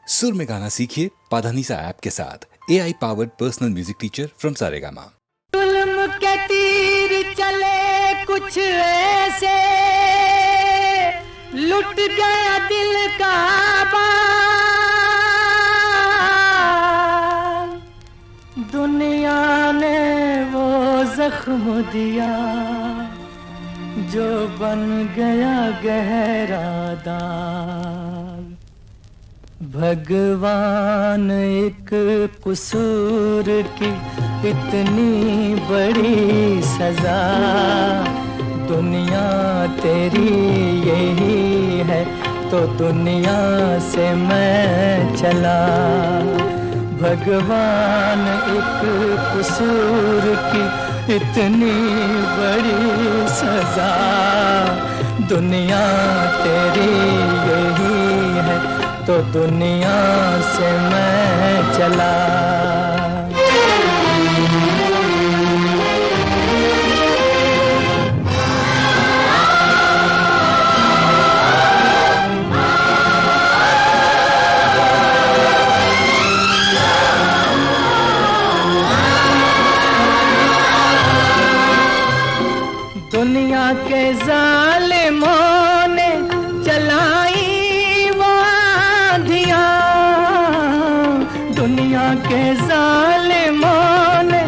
सुर में गाना सीखिए पाधानीसा ऐप के साथ। AI powered personal music teacher from Saregama. जुल्म के तीर चले कुछ ऐसे, लुट गया दिल का बाल। दुनिया ने वो जख्म दिया जो बन गया गहरा दाग। भगवान एक कसूर की इतनी बड़ी सजा, दुनिया तेरी यही है तो दुनिया से मैं चला। भगवान एक कसूर की इतनी बड़ी सजा, दुनिया तेरी यही है तो दुनिया से मैं चला। दुनिया के जालिमों ने चलाई वो आंधियाँ, दुनिया के जालिमों ने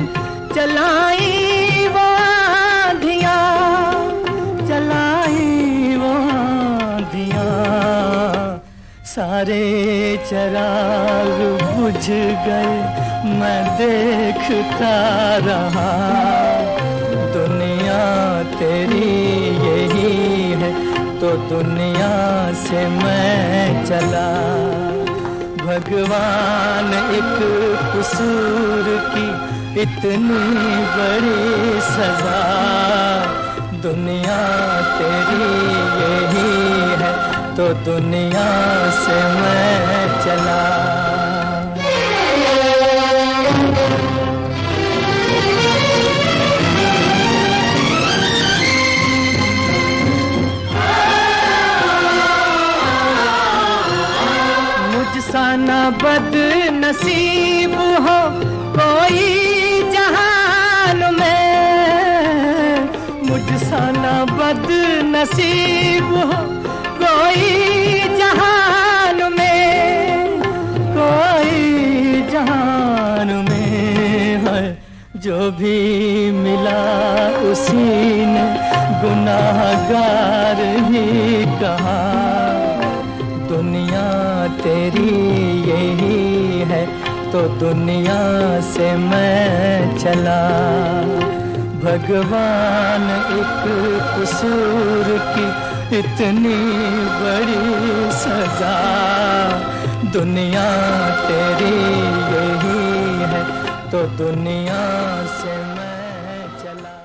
चलाई वो आंधियाँ, चलाई वो आंधियाँ। सारे चिराग बुझ गए मैं देखता रहा। दुनिया तेरी यही है तो दुनिया से मैं चला। भगवान एक कसूर की इतनी बड़ी सजा, दुनिया तेरी यही है तो दुनिया से मैं चला। मुझसा ना बदनसीब हो कोई जहान में, मुझसा ना बदनसीब हो कोई जहान में, कोई जहान में है। जो भी मिला उसी ने गुनाहगार ही कहा। दुनिया तेरी यही है तो दुनिया से मैं चला। भगवान एक कसूर की इतनी बड़ी सजा, दुनिया तेरी यही है तो दुनिया से मैं चला।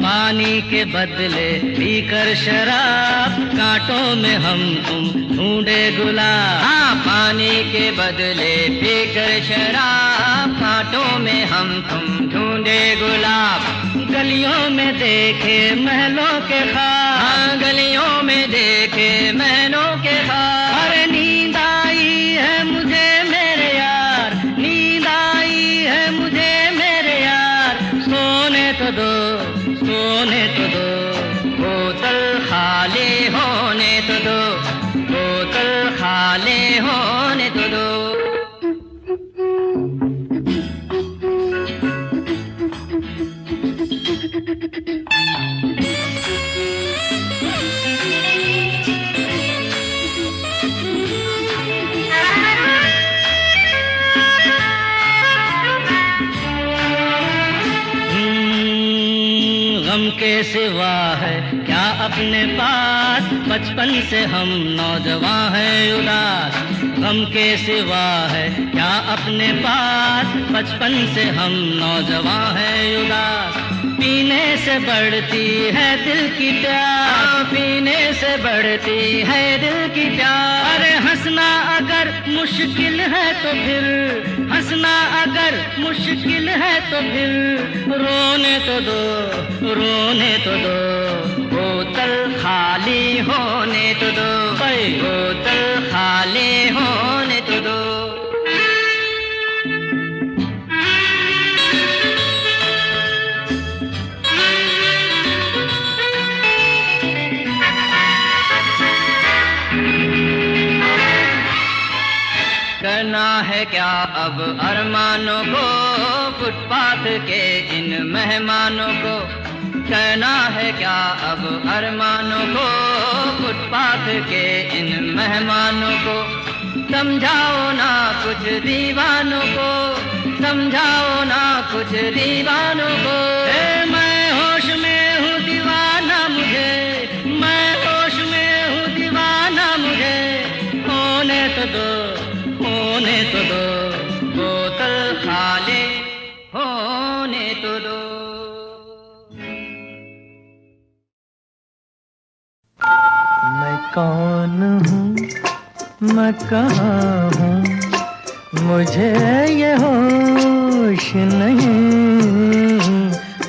पानी के बदले पीकर शराब, कांटों में हम तुम ढूंढे गुलाब। हाँ, पानी के बदले पीकर शराब, कांटों में हम तुम ढूंढे गुलाब। गलियों में देखे महलों के ख्वाब, हाँ, गलियों में देखे महलों के ख्वाब। अरे नींद आई है मुझे मेरे यार, नींद आई है मुझे मेरे यार। सोने तो दो, सोने तो दो, बोतल खाली होने तो दो, बोतल खाली होने तो दो। गम के सिवा है क्या अपने पास, बचपन से हम नौजवान हैं उदास। गम के सिवा है क्या अपने पास, बचपन से हम नौजवान हैं उदास। पीने से बढ़ती है दिल की प्यास, पीने से बढ़ती है दिल की प्यास। अरे हंसना अगर मुश्किल है तो फिर, हंसना अगर मुश्किल है तो फिर रोने तो दो, रोने तो दो, बोतल खाली होने तो दो, भाई बोतल खाली होने तो दो। करना है क्या अब अरमानों को, फुटपाथ के इन मेहमानों को। करना है क्या अब अरमानों को, फुटपाथ के इन मेहमानों को। समझाओ ना कुछ दीवानों को, समझाओ ना कुछ दीवानों को। मैं होश में हूँ दीवाना मुझे, मैं होश में हूँ दीवाना मुझे। होने तो दो, होने तो दो, बोतल खाली होने तो दो। मैं कौन हूँ, मैं कहाँ हूँ, मुझे ये होश नहीं।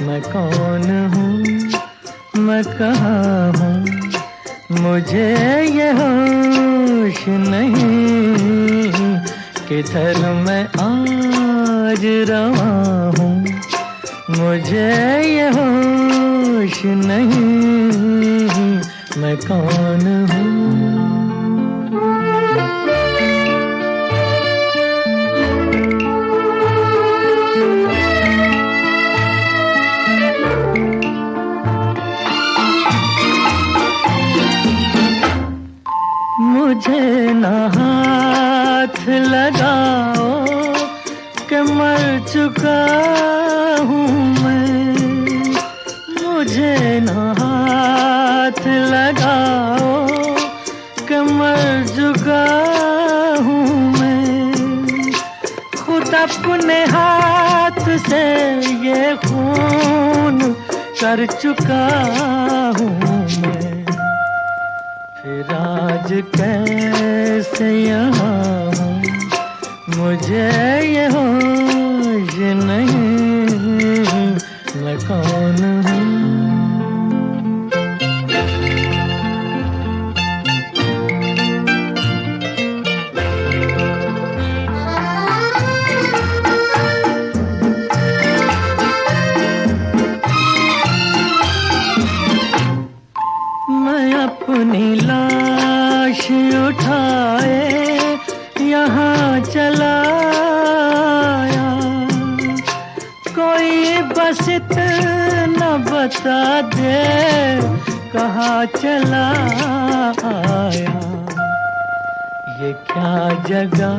मैं कौन हूँ, मैं कहाँ हूँ, मुझे ये होश नहीं। किधर मैं आज रवा हूँ, मुझे ये होश नहीं। मैं कौन हूँ। मुझे न हाथ लगाओ कि मर चुका हूँ मैं। मुझे न हाथ लगाओ कि मर चुका हूँ मैं। खुद अपने हाथ से ये खून कर चुका हूँ मैं। फिर आज कैसे यहाँ हूँ, मुझे ये होश नहीं। मैं कौन हूँ। मैं अपनी लाश उठाए यहाँ चला आया। कोई बस इतना बता दे कहाँ चला आया। ये क्या जगह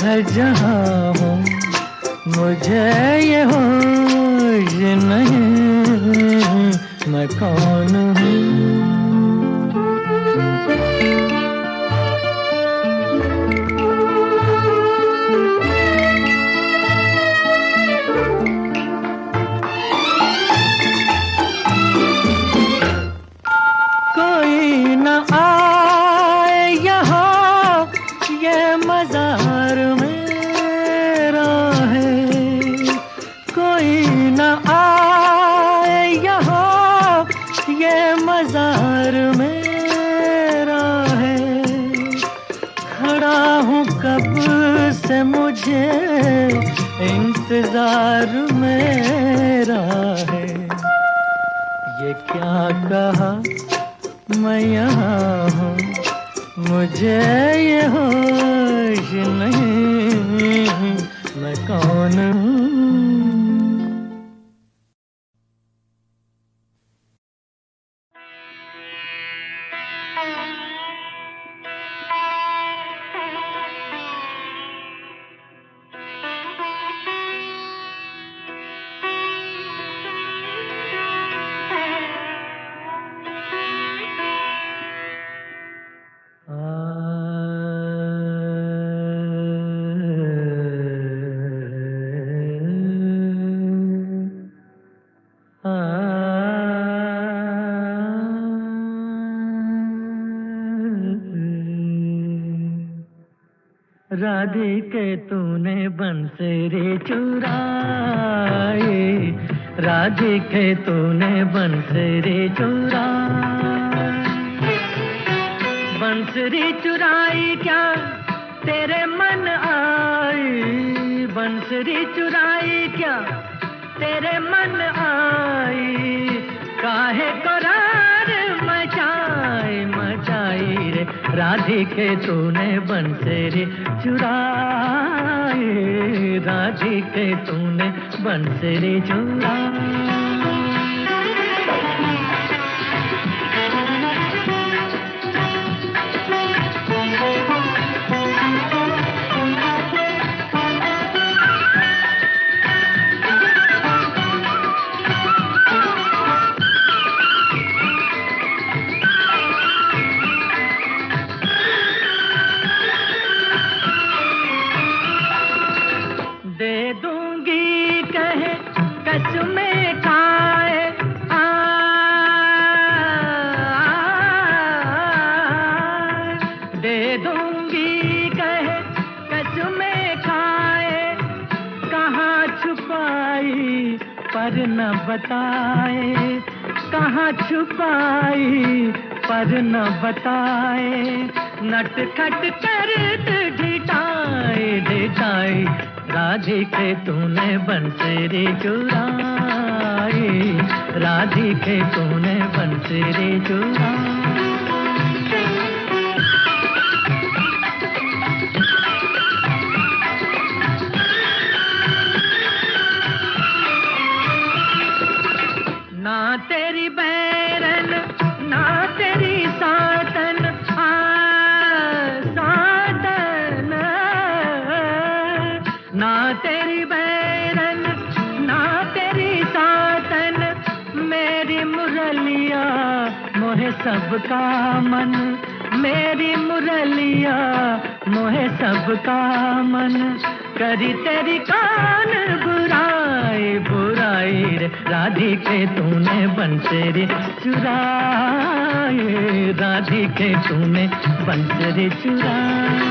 है जहाँ हूँ, मुझे ये होश नहीं। मैं कौन हूँ। कोई न आए यहाँ, ये मज़ार मेरा है। कोई न आए यहाँ, ये मज़ार मेरा है। खड़ा हूँ कब से मुझे इंतज़ार मेरा है। ये क्या कहा मैं यहाँ हूँ, मुझे ये होश नहीं। मैं कौन हूँ। राधिके तूने बंसरी चुराए, राधिके तूने बंसरी चुराए। बंसरी चुराई क्या तेरे मन आई, बंसरी चुराई क्या तेरे मन आई, काहे करार मचाई मचाई रे, राधिके तूने बंसरी चुराई, राधिके तूने बंसरी चुराई। दे दूंगी कहे कसमें खाए, दे दूंगी कहे कसमें खाए, कहाँ छुपाई पर न बताए, कहाँ छुपाई पर न बताए, नटखट कर ढिठाए ढिठाई, राधिके तूने बंसरी चुराई, राधिके तूने बंसरी चुराई। ना तेरी बैरन ना तेरी सातन, सातन, ना तेरी बैरन ना तेरी सातन, मेरी मुरलिया मोहे सबका मन, मेरी मुरलिया मोहे सबका मन, करी तेरी कान बुराई बुराई रे, राधिके तूने बंसरी चुराई, राधिके तूने बंसरी चुराई।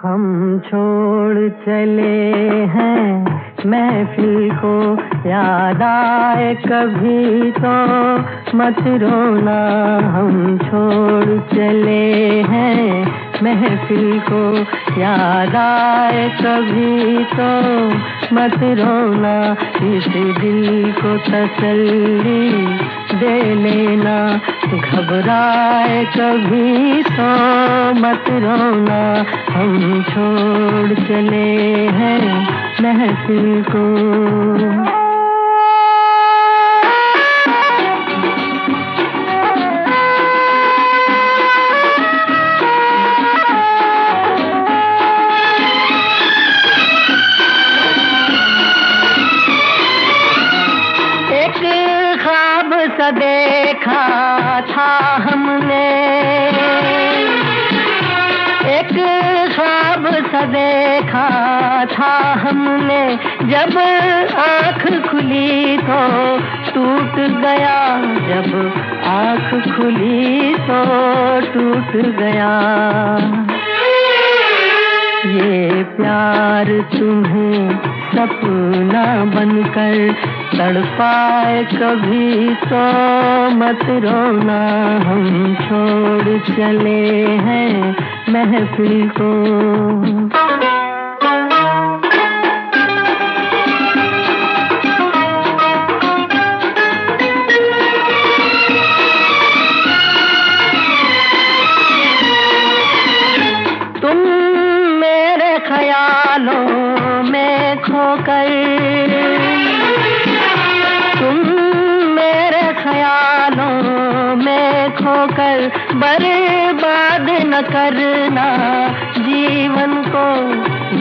हम छोड़ चले हैं महफिल को, याद आए कभी तो मत रोना, हम छोड़ चले हैं महफिल को, याद आए कभी तो मत रोना, इस दिल को तसल्ली दे लेना, घबराए कभी तो मत रोना, हम छोड़ चले हैं महफिल को। सा देखा था हमने, एक ख्वाब सा देखा था हमने, जब आँख खुली तो टूट गया, जब आँख खुली तो टूट गया, ये प्यार तुम्हें सपना बनकर तड़पाए कभी तो मत रोना, हम छोड़ चले हैं महफिल को। तुम मेरे ख्यालों में खोकर, तुम मेरे ख्यालों में खोकर बर्बाद न करना जीवन को,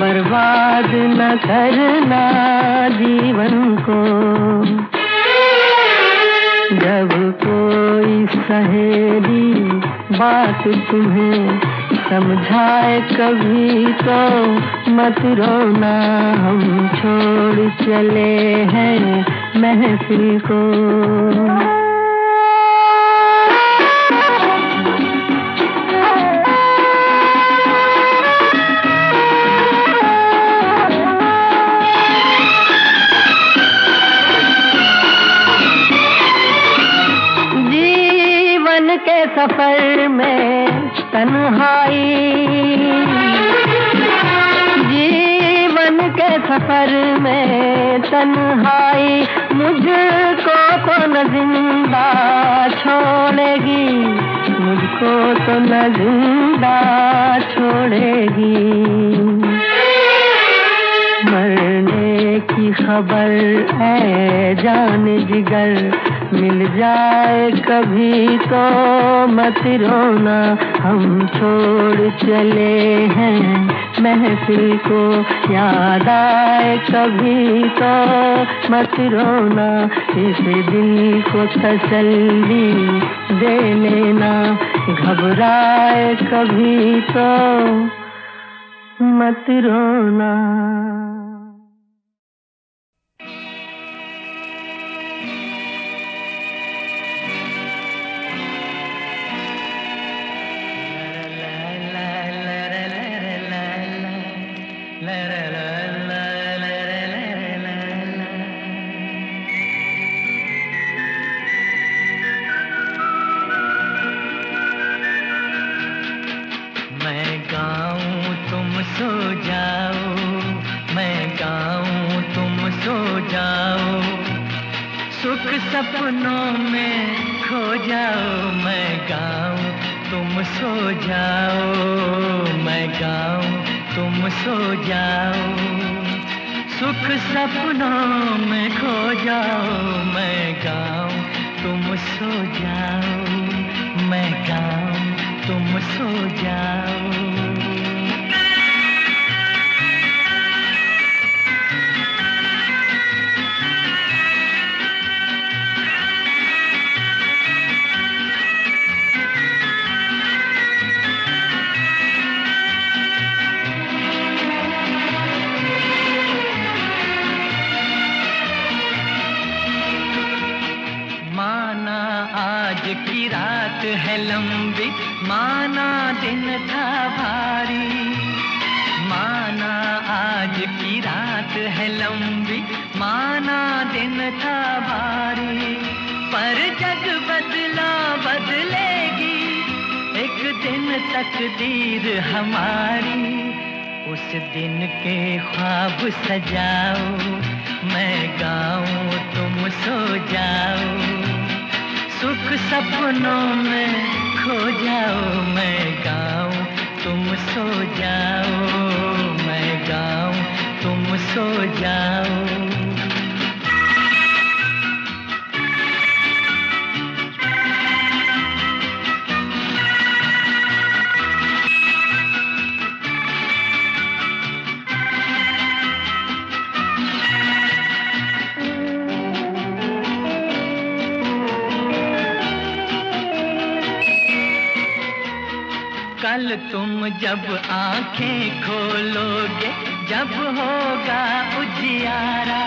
बर्बाद न करना जीवन को, जब कोई सहेली बात तुम्हें समझाए कभी तो मत रोना, हम छोड़ चले हैं महफिल को। के सफर में तन्हाई, जीवन के सफर में तन्हाई, मुझको तो न जिंदा छोड़ेगी, मुझको तो न जिंदा छोड़ेगी। मरने की खबर है जान जिगर, मिल जाए कभी तो मत रोना, हम छोड़ चले हैं महफिल को। याद आए कभी तो मत रोना, इस दिल को तसल्ली दे लेना, घबराए कभी तो मत रोना। सो जाओ, मैं गाऊं तुम सो जाओ, सुख सपनों में खो जाओ, मैं गाऊं तुम सो जाओ, मैं गाऊं तुम सो जाओ, सुख सपनों में खो जाओ, मैं गाऊं तुम सो जाओ, मैं गाऊं तुम सो जाओ। आज की रात है लंबी, माना दिन था भारी, माना आज की रात है लंबी, माना दिन था भारी, पर जग बदला बदलेगी एक दिन तकदीर हमारी, उस दिन के ख्वाब सजाओ, मैं गाऊं तुम सो जाओ, सुख सपनों में खो जाओ, मैं गाऊं तुम सो जाओ, मैं गाऊं तुम सो जाओ। कल तुम जब आंखें खोलोगे, जब होगा उजियारा,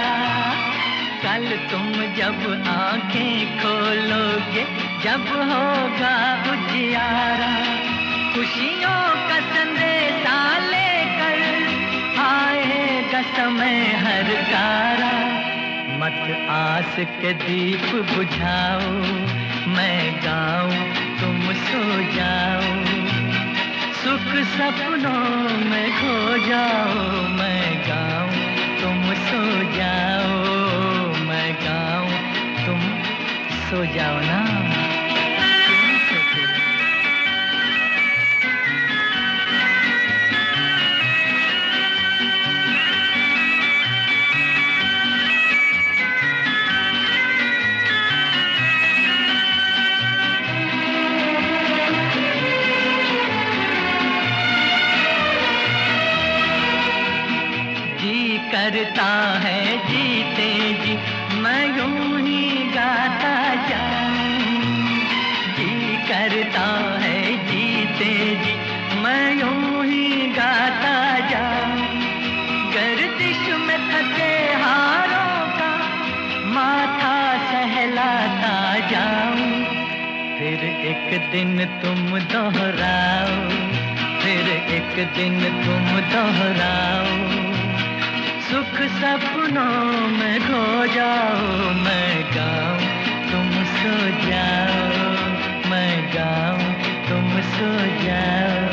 कल तुम जब आंखें खोलोगे, जब होगा उजियारा, खुशियों का संदेशा लेकर आएगा समय हर कारा, मत आस के दीप बुझाओ, मैं गाऊं तुम सो जाओ, सुख सपनों में खो जाओ, मैं गाऊं तुम सो जाओ, मैं गाऊं तुम सो जाओ ना। करता है जीते जी मैं यूं ही गाता जाऊं, जी करता है जी मैं यूं ही गाता जाऊं, गर्दिश में थके हारों का माथा सहलाता जाऊं। फिर एक दिन तुम दोहराओ, फिर एक दिन तुम दोहराओ, सुख सपनों में खो जाओ। मैं गाऊं तुम सो जाओ, मैं गाऊं तुम सो जाओ।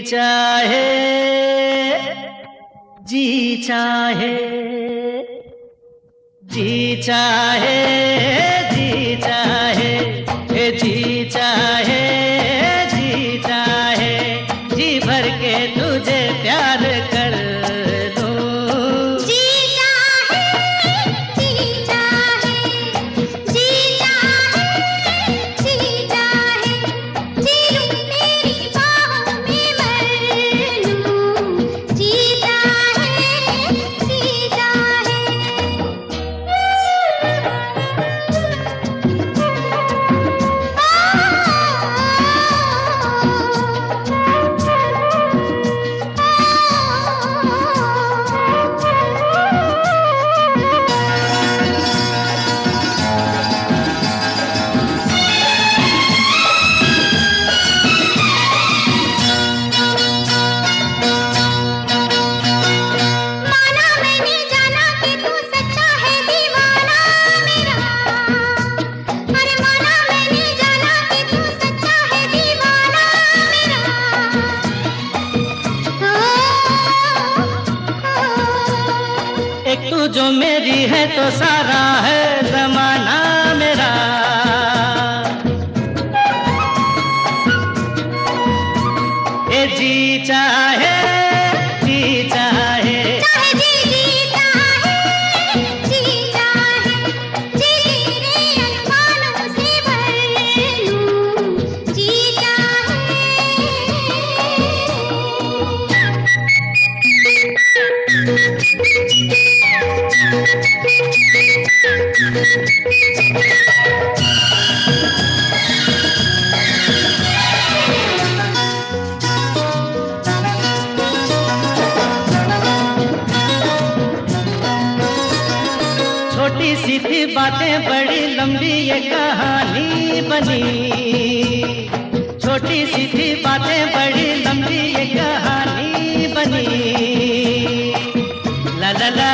चाहे जी चाहे जी चाहे जी चाहे जी चाहे जी चाहे जी भर के तुझे प्यार कर दूं। जी चाहे जी चाहे जी चाहे जी चाहे जी लूं तेरी बाहों में मर लूं। जी चाहे जी चाहे माना मैंने जाना कि तू सच्चा है दीवाना मेरा। अरे माना मैंने जाना कि तू सच्चा है दीवाना मेरा। एक तू जो मेरी है तो सारा है जमाना मेरा। ए जी चाहे जी चाहे चाहे जी जीता है जी चाहे जी तेरे अरमानों से भर लूं। जी छोटी सी थी बातें बड़ी लंबी ये कहानी बनी। छोटी सी थी बातें बड़ी लंबी ये कहानी बनी। ला ला ला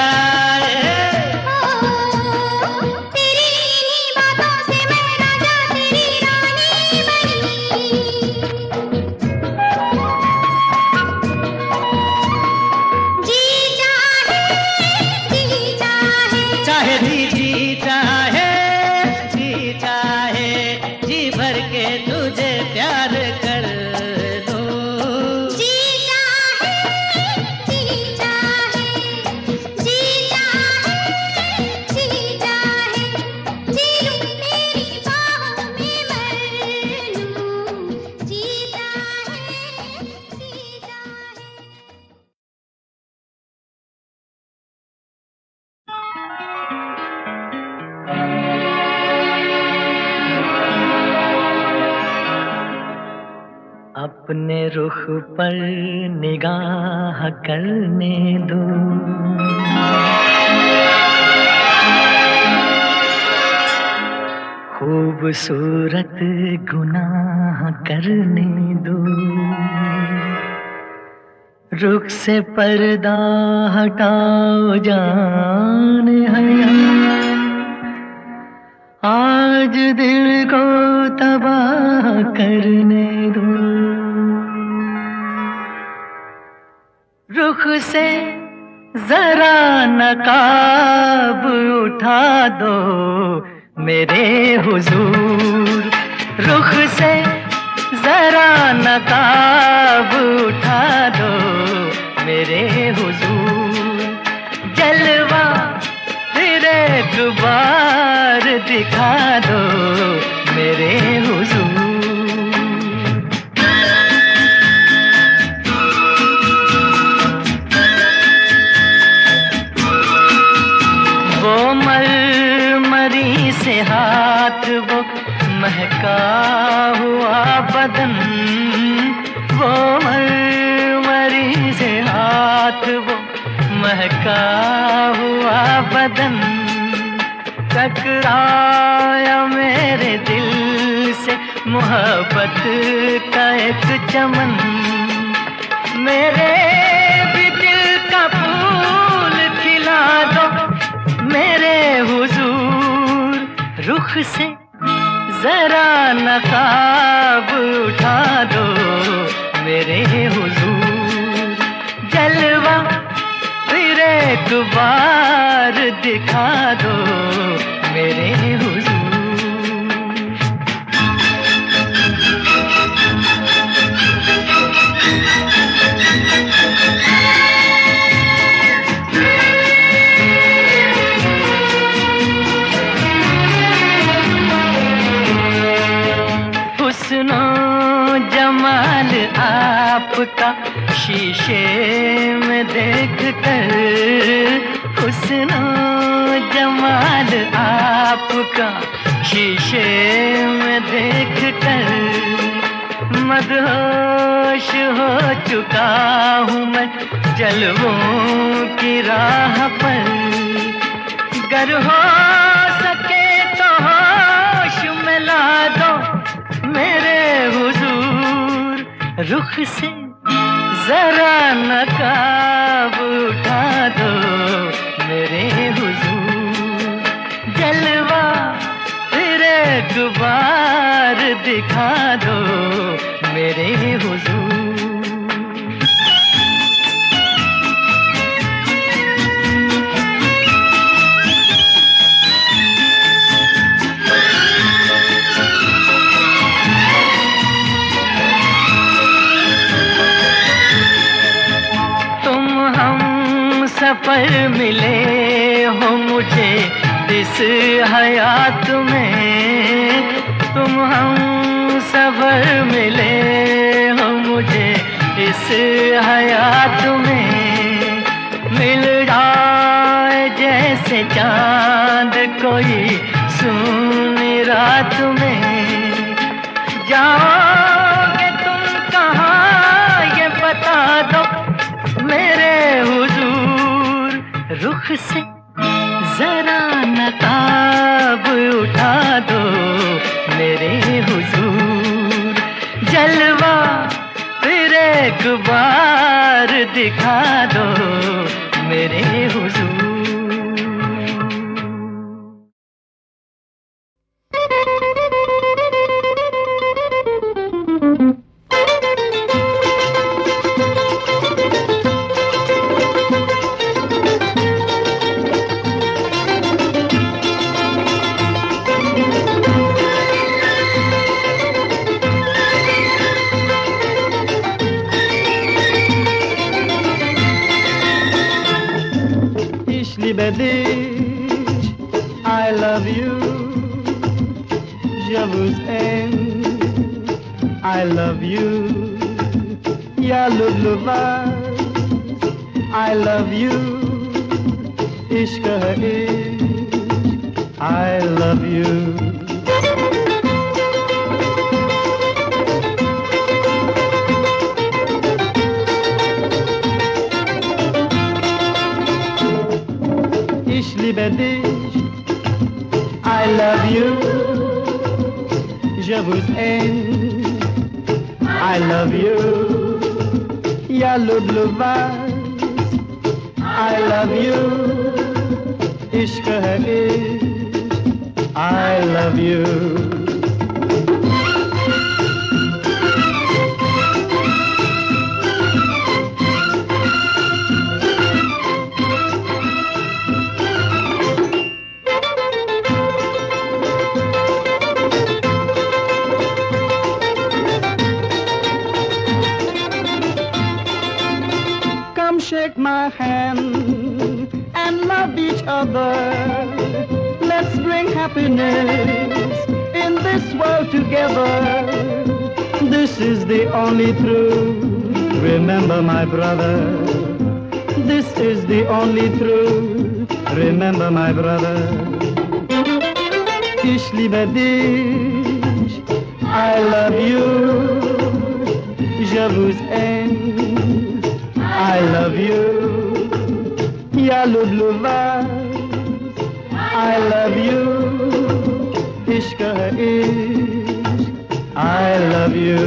तेरी इन्हीं बातों से मैं राजा तेरी रानी बनी। जी चाहे चाहे जी चाहे जी चाहे जी भर के तुझे प्यार कर दूं। जी चाहे जी चाहे जी चाहे जी लूं तेरी बाहों में मर लूं। जी चाहे जी चाहे अपने रुख पर निगाह करने दो, खूबसूरत गुनाह करने दो। रुख से पर्दा हटाओ जान हया, आज दिल को तबाह करने दो। रुख से जरा नकाब उठा दो मेरे हुजूर, रुख से जरा नकाब उठा दो मेरे हुजूर, जलवा फिर एक बार दिखा दो मेरे हुजूर। वो मरमरी से हाथ, वो महका हुआ बदन, वो मरमरी से हाथ, वो महका हुआ बदन, टकराया मेरे दिल से मोहब्बत का एक चमन, मेरे भी दिल का फूल खिला दो मेरे हुजूर, रुख से जरा नकाब उठा दो मेरे हुजूर, जलवा फिर एक बार दिखा दो मेरे हुजूर। हुस्नो जमाल आपका शीशे में देख कर, हुस्नो जमाल आपका शीशे में देख कर, मदहोश हो चुका हूँ मैं जलवों की राह पर, गर हो सके तो होश में ला दो मेरे हुजूर, रुख से जरा नकाब उठा दो मेरे हुजूर, जलवा फिर एक बार दिखा दो मेरे हुजूर। सफर मिले हो मुझे इस हयात में, तुम हम सफर मिले हो मुझे इस हयात में, मिल जाए जैसे चांद कोई सुनी रात में, जाओगे तुम कहाँ ये बता दो मेरे हुजूर, रुख से जरा नकाब उठा दो मेरे हुजूर, जलवा फिर एक बार दिखा दो मेरे हुजूर। I love you, je vous aime, I love you, ya lubluvaj, I love you, ishq hai ishq, I love you. Ich liebe dich, I love you, je vous aime, I love you, ya lubluvaj, I love you, ishq hai ishq, I love you. shake my hand and love each other. Let's bring happiness in this world together. This is the only truth. Remember, my brother. This is the only truth. Remember, my brother. Ich liebe dich. I love you. Je vous aime. I love you. Ya Ludluva. I love you. Ishq hai ishq. I love you.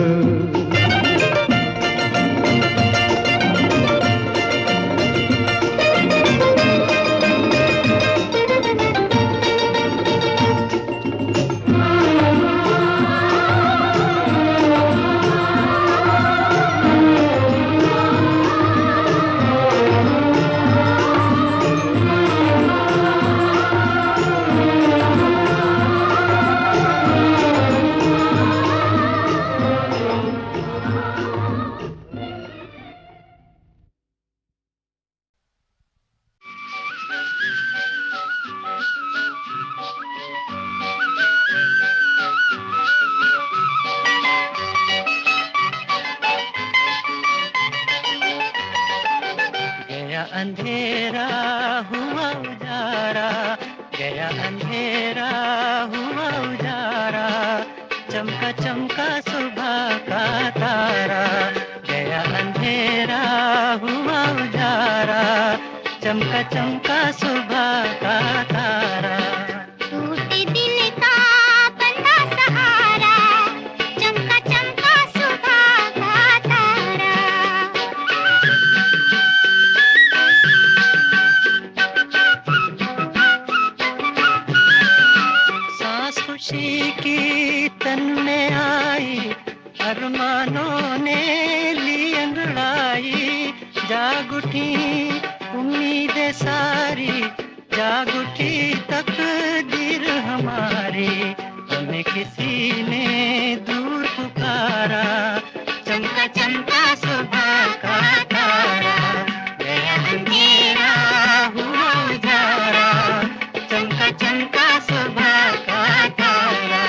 अंधेरा हुआ उजारा, गया अंधेरा हुआ उजारा, चमका चमका सुबह का तारा। गया अंधेरा हुआ उजारा, चमका चमका सुबह का तारा। टूटे दिल का बंधा सहारा, चमका चमका सुबह का तारा। सांस खुशी की तन में आई, अरमानों ने ली अंगड़ाई। जाग उठी उम्मीदें सारी, जाग उठी तकदीर हमारी। हमें किसी ने दूर पुकारा, चमका चमका सुबह का तारा। गया अंधेरा हुआ उजारा, चमका चमका सुबह का तारा।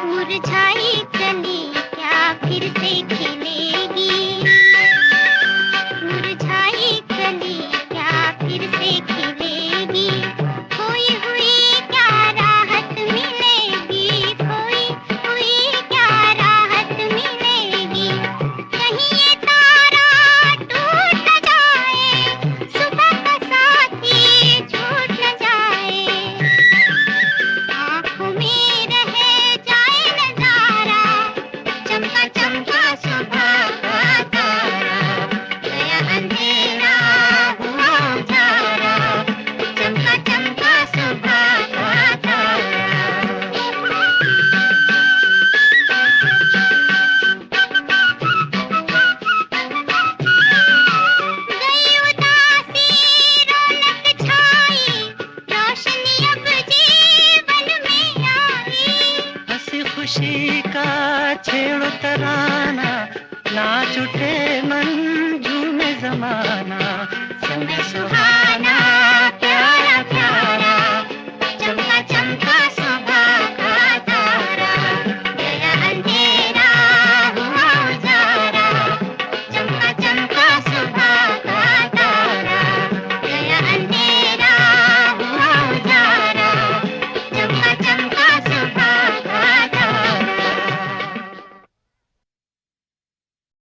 मुरझाई कली क्या फिर से खिलेगी, मुरझाई कली क्या फिर से खिलेगी। खोई हुई क्या राहत मिलेगी, खोई हुई क्या राहत मिलेगी। कहीं ये तारा टूट न जाए, सुबह का साथी छूट न जाए। आँखों में रह जाए नजारा, चमका चमका सुबह का तारा। गया अंधेरा हुआ उजारा, चमका चमका सुबह का तारा। गई उदासी रौनक छाई, रोशनी अब जीवन में आई। हंसी खुशी का छेड़ो तराना, नाच उठे मन झूमे जमाना। समय